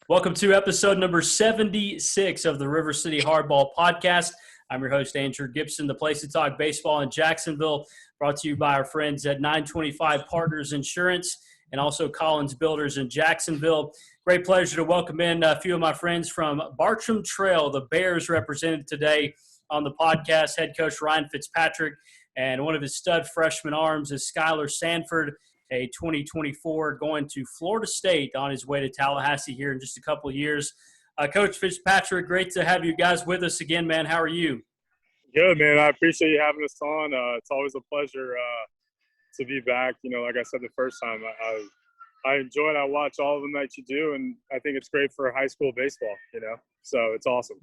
Welcome to episode number 76 of the River City Hardball podcast. I'm your host, Andrew Gibson, the place to talk baseball in Jacksonville, brought to you by our friends at 925 Partners Insurance and also Collins Builders in Jacksonville. Great pleasure to welcome in a few of my friends from Bartram Trail, the Bears represented today on the podcast. Head coach Ryan Fitzpatrick, and one of his stud freshman arms is Skyler Sanford, a 2024 going to Florida State on his way to Tallahassee here in just a couple of years. Coach Fitzpatrick, great to have you guys with us again, man. How are you? Good, man. I appreciate you having us on. It's always a pleasure to be back. You know, like I said the first time, I enjoy it. I watch all of them that you do, and I think it's great for high school baseball, you know. So it's awesome.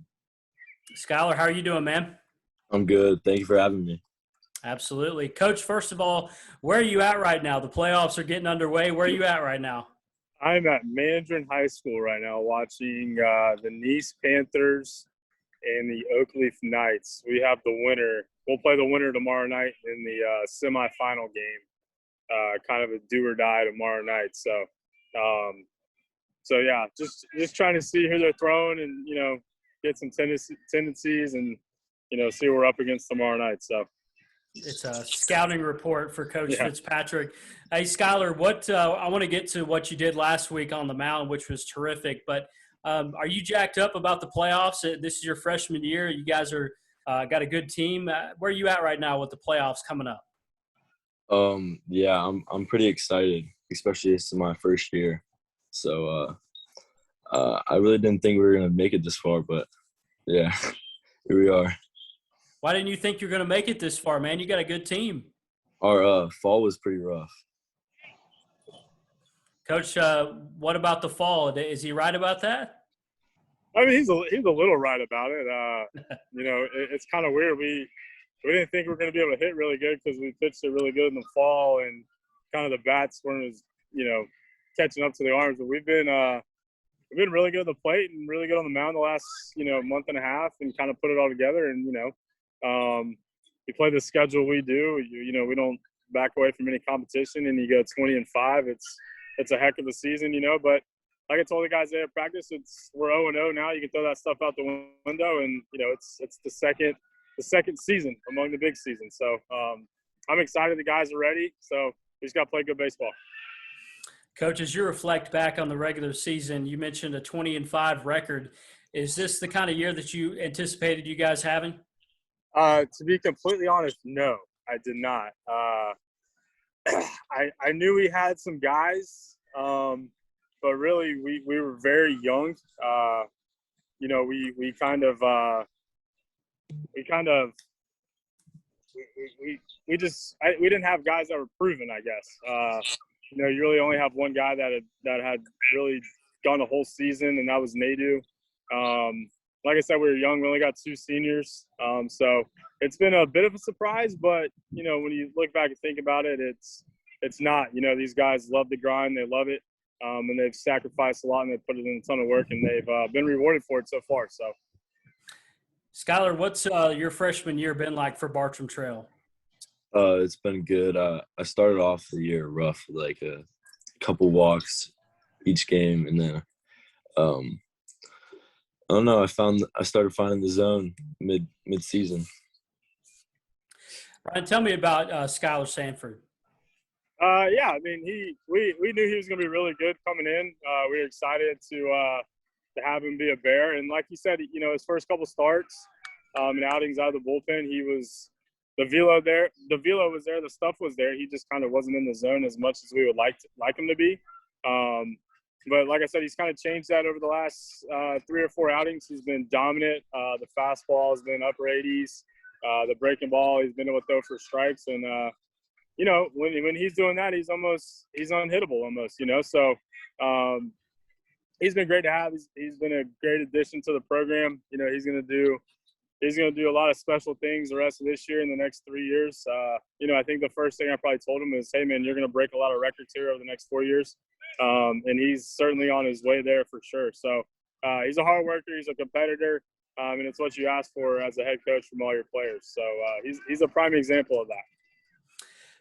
Skyler, how are you doing, man? I'm good. Thank you for having me. Absolutely. Coach, first of all, where are you at right now? The playoffs are getting underway. Where are you at right now? I'm at Mandarin High School right now watching the Nice Panthers and the Oakleaf Knights. We have the winner. We'll play the winner tomorrow night in the semifinal game, kind of a do or die tomorrow night. So yeah, just trying to see who they're throwing and, you know, get some tendencies and, you know, see what we're up against tomorrow night. So. It's a scouting report for Coach Fitzpatrick. Hey, Skyler, I want to get to what you did last week on the mound, which was terrific. But are you jacked up about the playoffs? This is your freshman year. You guys are got a good team. Where are you at right now with the playoffs coming up? Yeah, I'm pretty excited, especially this is my first year. So I really didn't think we were gonna make it this far, but yeah, here we are. Why didn't you think you're going to make it this far, man? You got a good team. Our fall was pretty rough. Coach, what about the fall? Is he right about that? I mean, he's a little right about it. You know, it's kind of weird. We didn't think we were going to be able to hit really good because we pitched it really good in the fall, and kind of the bats weren't as, you know, catching up to the arms. But we've been really good at the plate and really good on the mound the last, you know, month and a half, and kind of put it all together. And, you know, we play the schedule we do. You know, we don't back away from any competition, and you go 20-5. It's a heck of a season, you know. But like I told the guys there at practice, we're 0-0 now. You can throw that stuff out the window, and you know it's the second season among the big seasons. So I'm excited. The guys are ready. So we just got to play good baseball. Coach, as you reflect back on the regular season, you mentioned a 20-5 record. Is this the kind of year that you anticipated you guys having? To be completely honest, no, I did not. I knew we had some guys, but really we were very young. You know, we didn't have guys that were proven, I guess. You know, you really only have one guy that had really gone the whole season, and that was Nadu. Like I said, we were young. We only got 2 seniors. So it's been a bit of a surprise, but, you know, when you look back and think about it, it's not. You know, these guys love the grind. They love it. And they've sacrificed a lot, and they've put it in a ton of work, and they've been rewarded for it so far. So, Skyler, what's your freshman year been like for Bartram Trail? It's been good. I started off the year rough, like a couple walks each game, and then I don't know. I started finding the zone mid-season. Ryan, tell me about Skyler Sanford. Yeah, I mean, we knew he was going to be really good coming in. We were excited to have him be a Bear, and like you said, you know, his first couple starts and outings out of the bullpen, the velo was there, the stuff was there. He just kind of wasn't in the zone as much as we would like him to be. But like I said, he's kind of changed that over the last 3 or 4 outings. He's been dominant. The fastball has been upper 80s. The breaking ball, he's been able to throw for strikes. And, you know, when he's doing that, he's unhittable almost, you know. So he's been great to have. He's been a great addition to the program. You know, he's going to do a lot of special things the rest of this year and the next 3 years. You know, I think the first thing I probably told him is, hey, man, you're going to break a lot of records here over the next 4 years. And he's certainly on his way there for sure. So he's a hard worker. He's a competitor. And it's what you ask for as a head coach from all your players. So he's a prime example of that.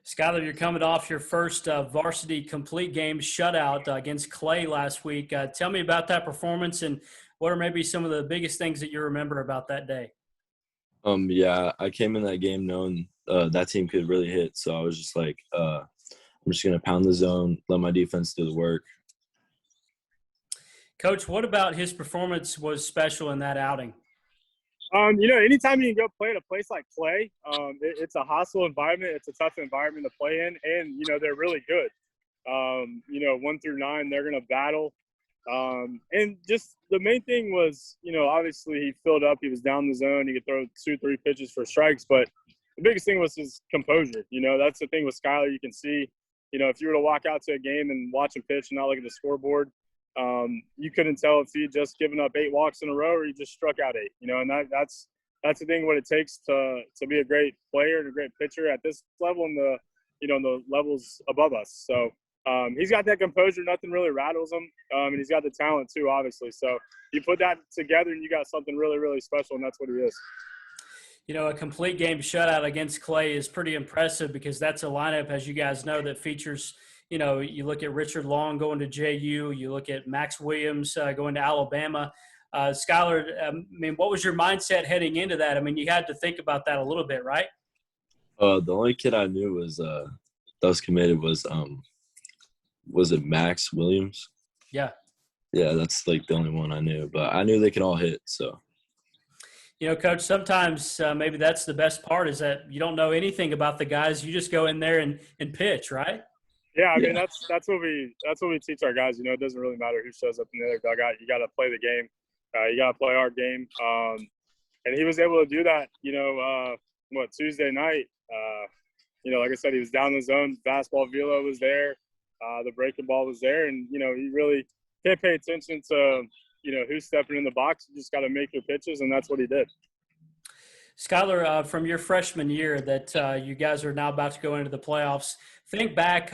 Skyler, you're coming off your first varsity complete game shutout against Clay last week. Tell me about that performance and what are maybe some of the biggest things that you remember about that day? Yeah, I came in that game knowing that team could really hit, so I was just like, I'm just gonna pound the zone, let my defense do the work. Coach, what about his performance was special in that outing? Anytime you can go play at a place like Clay, it's a hostile environment. It's a tough environment to play in, and they're really good. 1 through 9, they're going to battle. And just the main thing was, obviously he filled up. He was down the zone. He could throw 2-3 pitches for strikes, but the biggest thing was his composure. That's the thing with Skyler. You can see, if you were to walk out to a game and watch him pitch and not look at the scoreboard, you couldn't tell if he just given up 8 walks in a row or he just struck out 8. And that's the thing. What it takes to be a great player and a great pitcher at this level and the levels above us. So he's got that composure. Nothing really rattles him, and he's got the talent too, obviously. So you put that together and you got something really, really special, and that's what he is. A complete game shutout against Clay is pretty impressive because that's a lineup, as you guys know, that features, you look at Richard Long going to JU, you look at Max Williams going to Alabama. Skyler, what was your mindset heading into that? You had to think about that a little bit, right? The only kid I knew was that was committed was it Max Williams? Yeah. Yeah, that's like the only one I knew, but I knew they could all hit, so. Coach, sometimes maybe that's the best part is that you don't know anything about the guys. You just go in there and pitch, right? Yeah, that's what we teach our guys. It doesn't really matter who shows up in the other dugout. You got to play the game. You got to play our game. And he was able to do that. Tuesday night. Like I said, he was down the zone. Fastball velo was there. The breaking ball was there, and he really can't pay attention to who's stepping in the box. You just got to make your pitches, and that's what he did. Skyler, from your freshman year that you guys are now about to go into the playoffs, think back,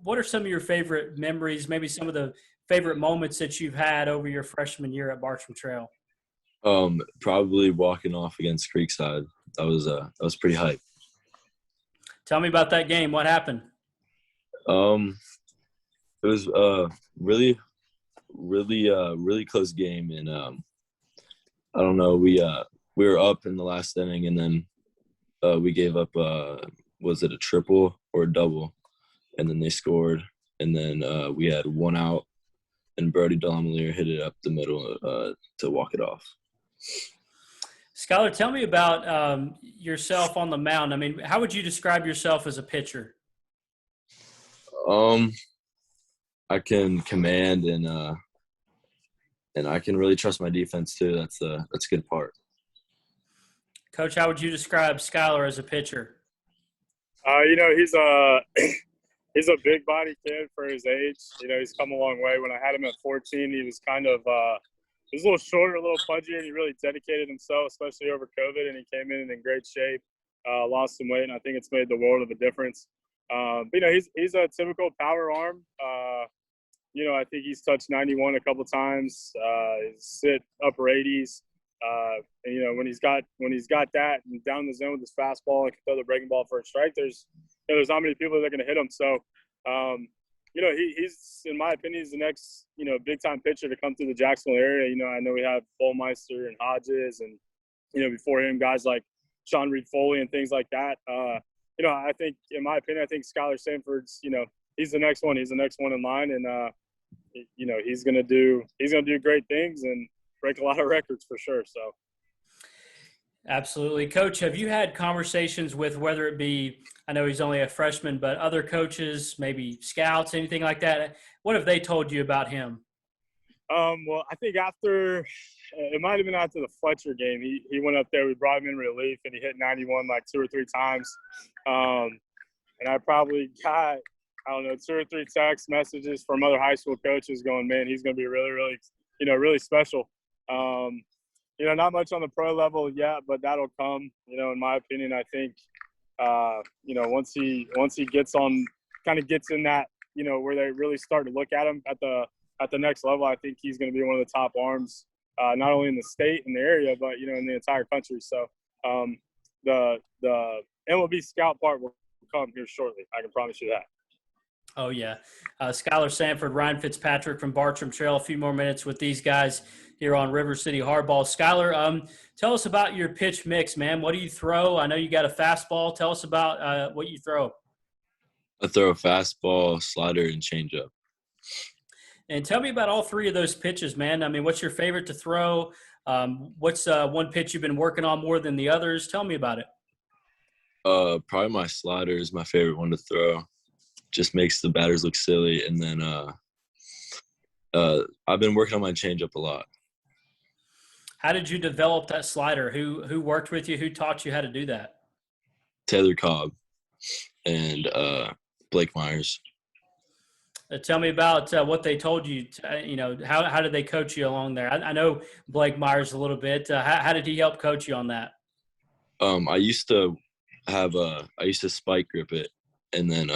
what are some of your favorite memories, maybe some of the favorite moments that you've had over your freshman year at Bartram Trail? Probably walking off against Creekside. That was pretty hype. Tell me about that game. What happened? It was really close game, and I don't know. We were up in the last inning, and then we gave up. Was it a triple or a double? And then they scored, and then we had 1 out, and Brody Delamier hit it up the middle to walk it off. Skyler, tell me about yourself on the mound. How would you describe yourself as a pitcher? I can command and I can really trust my defense too. That's a good part. Coach, how would you describe Skyler as a pitcher? He's a big body kid for his age. He's come a long way. When I had him at 14, he was kind of he was a little shorter, a little pudgier, and he really dedicated himself, especially over COVID. And he came in great shape, lost some weight, and I think it's made the world of a difference. He's a typical power arm. I think he's touched 91 a couple times. Sit upper 80s. And when he's got that and down the zone with his fastball and can throw the breaking ball for a strike, there's not many people that are going to hit him. So, he's, in my opinion, he's the next, big time pitcher to come through the Jacksonville area. I know we have Bullmeister and Hodges and, before him, guys like Sean Reed Foley and things like that. I think, in my opinion, I think Skyler Sanford's, he's the next one. He's the next one in line, and he's gonna do great things and break a lot of records for sure. So, absolutely, Coach. Have you had conversations with whether it be, I know he's only a freshman, but other coaches, maybe scouts, anything like that? What have they told you about him? Well, I think it might have been after the Fletcher game. He went up there. We brought him in relief, and he hit 91 like 2 or 3 times. And I probably got, 2 or 3 text messages from other high school coaches going, man, he's going to be really, really, really special. Not much on the pro level yet, but that'll come. In my opinion, I think, once he gets in that, where they really start to look at him at the next level, I think he's going to be one of the top arms, not only in the state and the area, but in the entire country. So the MLB scout part will come here shortly. I can promise you that. Oh, yeah. Skyler Sanford, Ryan Fitzpatrick from Bartram Trail. A few more minutes with these guys here on River City Hardball. Skyler, tell us about your pitch mix, man. What do you throw? I know you got a fastball. Tell us about what you throw. I throw a fastball, slider, and changeup. And tell me about all three of those pitches, man. I mean, what's your favorite to throw? What's one pitch you've been working on more than the others? Tell me about it. Probably my slider is my favorite one to throw. Just makes the batters look silly. And then I've been working on my changeup a lot. How did you develop that slider? Who worked with you? Who taught you how to do that? Taylor Cobb and Blake Myers. Tell me about what they told you. How did they coach you along there? I know Blake Myers a little bit. How did he help coach you on that? I used to spike grip it, and then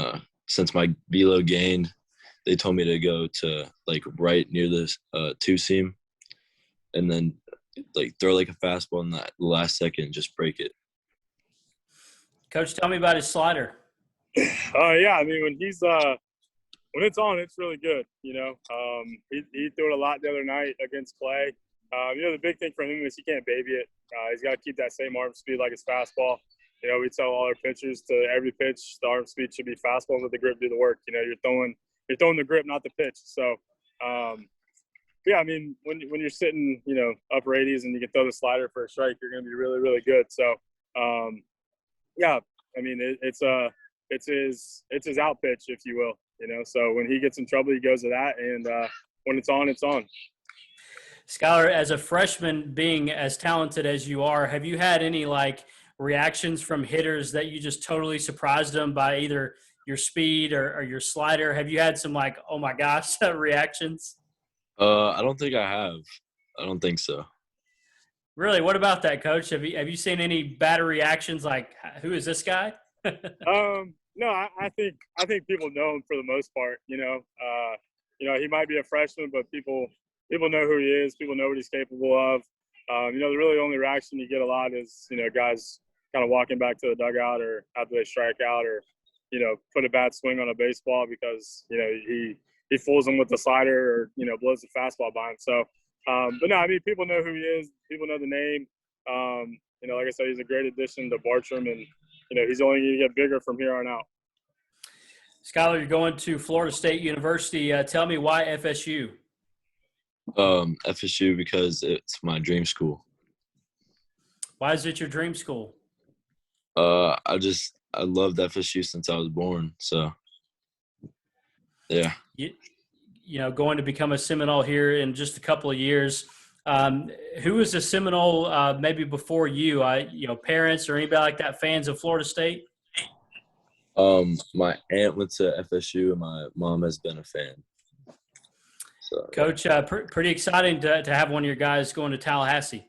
since my velo gained, they told me to go to like right near this two seam, and then like throw like a fastball in that last second, just break it. Coach, tell me about his slider. Yeah, I mean when it's on, it's really good. He threw it a lot the other night against Clay. The big thing for him is he can't baby it. He's got to keep that same arm speed like his fastball. We tell all our pitchers to every pitch, the arm speed should be fastball and let the grip do the work. You're throwing the grip, not the pitch. So, yeah, I mean, when you're sitting, upper 80s and you can throw the slider for a strike, you're going to be really, really good. So, yeah, I mean, it's his out pitch, if you will. So when he gets in trouble, he goes to that, and when it's on, it's on. Skyler, as a freshman, being as talented as you are, have you had any reactions from hitters that you just totally surprised them by either your speed or your slider? Have you had some oh my gosh reactions? I don't think I have. I don't think so. Really? What about that, Coach? Have you seen any bad reactions? Who is this guy? No, I think people know him for the most part. He might be a freshman, but people know who he is. People know what he's capable of. The really only reaction you get a lot is guys kind of walking back to the dugout or after they strike out or put a bad swing on a baseball because he fools them with the slider or blows the fastball by him. So, but no, I mean people know who he is. People know the name. Like I said, he's a great addition to Bartram, and he's only going to get bigger from here on out. Skyler, you're going to Florida State University. Tell me why FSU? FSU because it's my dream school. Why is it your dream school? I loved FSU since I was born. So, yeah. Going to become a Seminole here in just a couple of years. Who was a Seminole maybe before you? Parents or anybody like that, fans of Florida State? My aunt went to FSU, and my mom has been a fan. So, Coach, pretty exciting to have one of your guys going to Tallahassee.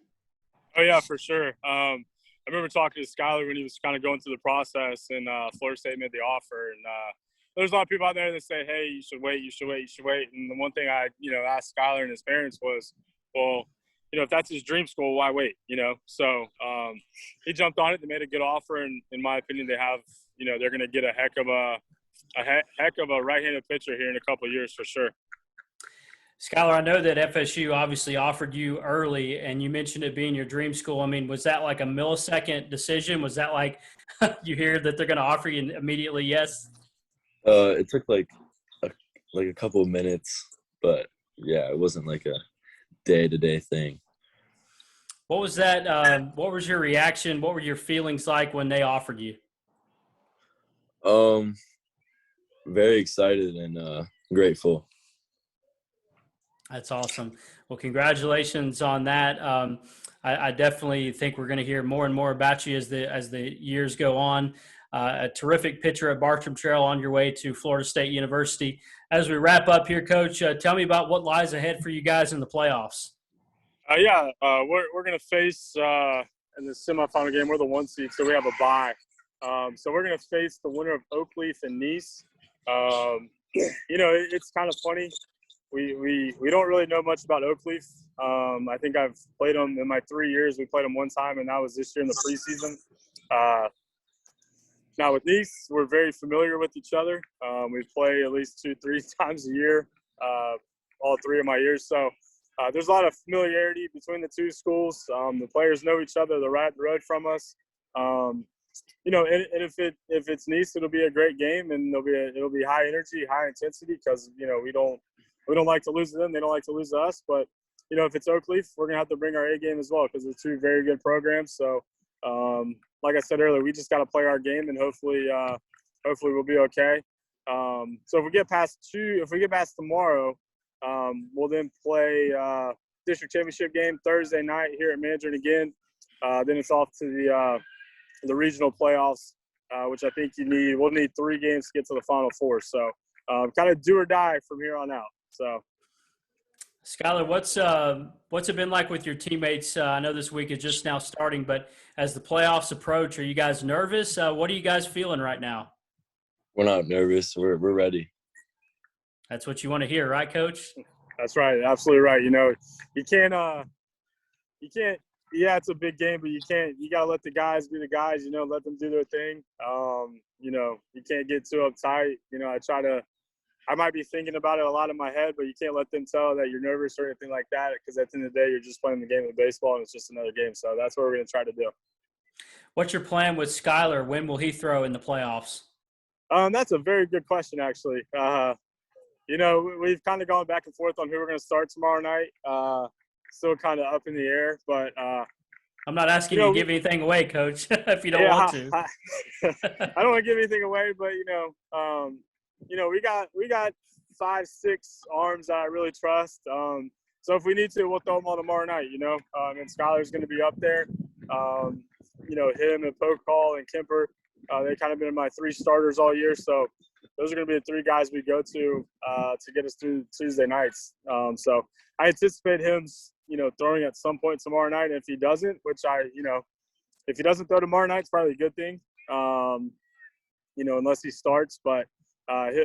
Oh yeah, for sure. I remember talking to Skyler when he was kind of going through the process, and Florida State made the offer. And there's a lot of people out there that say, "Hey, you should wait, you should wait, you should wait." And the one thing I, asked Skyler and his parents was, "Well, if that's his dream school, why wait?" So he jumped on it. They made a good offer, and in my opinion, they have, they're going to get a heck of a right-handed pitcher here in a couple of years for sure. Skyler, I know that FSU obviously offered you early, and you mentioned it being your dream school. I mean, was that like a millisecond decision? Was that you hear that they're going to offer you immediately yes? It took like a couple of minutes, but yeah, it wasn't like a day-to-day thing. What was that? What was your reaction? What were your feelings like when they offered you? Very excited and grateful. That's awesome. Well, congratulations on that. I definitely think we're going to hear more and more about you as the years go on. A terrific pitcher at Bartram Trail on your way to Florida State University. As we wrap up here, Coach, tell me about what lies ahead for you guys in the playoffs. We're going to face in the semifinal game. We're the 1 seed, so we have a bye. So we're going to face the winner of Oakleaf and Nice. It's kind of funny. We don't really know much about Oakleaf. I think I've played them in my 3 years. We played them one time, and that was this year in the preseason. Now with Nice, we're very familiar with each other. We play at least 2-3 times a year, all 3 of my years. So there's a lot of familiarity between the two schools. The players know each other. They're right up the road from us. You know, and if it's Nice, it'll be a great game, and it'll be high energy, high intensity, because you know we don't like to lose to them. They don't like to lose to us. But you know, if it's Oakleaf, we're gonna have to bring our A game as well, because they're 2 very good programs. So like I said earlier, we just got to play our game, and hopefully we'll be okay. So if we get past tomorrow, we'll then play district championship game Thursday night here at Mandarin again. Then it's off to the regional playoffs, which I think we'll need 3 games to get to the Final Four. So kind of do or die from here on out. So. Skyler, what's it been like with your teammates? I know this week is just now starting, but as the playoffs approach, are you guys nervous? What are you guys feeling right now? We're not nervous. We're ready. That's what you want to hear, right, Coach? That's right. Absolutely right. You know, you can't. Yeah, it's a big game, but you got to let the guys be the guys. You know, let them do their thing. You know, you can't get too uptight. You know, I might be thinking about it a lot in my head, but you can't let them tell that you're nervous or anything like that, because at the end of the day, you're just playing the game of baseball, and it's just another game. So that's what we're going to try to do. What's your plan with Skyler? When will he throw in the playoffs? That's a very good question, actually. You know, we've kind of gone back and forth on who we're going to start tomorrow night. Still kind of up in the air, but I'm not asking you to give anything away, Coach, if you don't want to. I don't want to give anything away, but you know, we got 5-6 arms that I really trust. So if we need to, we'll throw them on tomorrow night. You know, and Skyler's going to be up there. You know, him and Pokal and Kemper, they kind of been my 3 starters all year. So those are going to be the 3 guys we go to get us through Tuesday nights. So I anticipate him, you know, throwing at some point tomorrow night. And if he doesn't, if he doesn't throw tomorrow night, it's probably a good thing. You know, unless he starts, but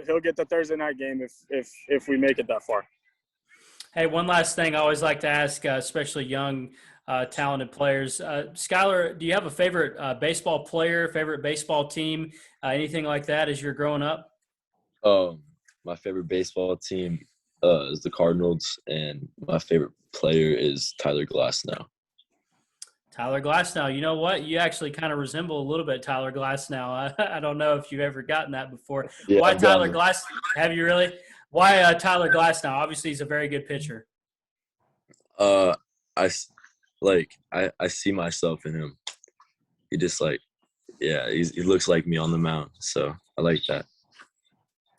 he'll get the Thursday night game if we make it that far. Hey, one last thing I always like to ask, especially young, talented players. Skyler, do you have a favorite baseball player, favorite baseball team, anything like that as you're growing up? My favorite baseball team is the Cardinals, and my favorite player is Tyler Glasnow. Tyler Glasnow. You know what? You actually kind of resemble a little bit Tyler Glasnow. I don't know if you've ever gotten that before. Yeah, Why Tyler Glasnow? Have you really? Why Tyler Glasnow? Obviously, he's a very good pitcher. I see myself in him. He just he looks like me on the mound, so I like that.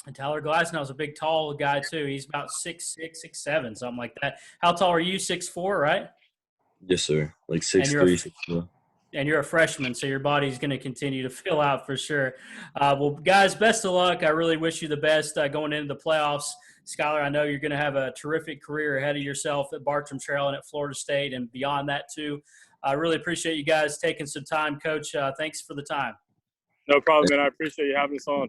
And Tyler Glasnow is a big, tall guy too. He's about 6'6", 6'7", something like that. How tall are you? 6'4", right? Yes, sir. Like 6'3", 6'4". And you're a freshman, so your body's going to continue to fill out for sure. Well, guys, best of luck. I really wish you the best going into the playoffs. Skyler, I know you're going to have a terrific career ahead of yourself at Bartram Trail and at Florida State and beyond that too. I really appreciate you guys taking some time, Coach. Thanks for the time. No problem, man. I appreciate you having us on.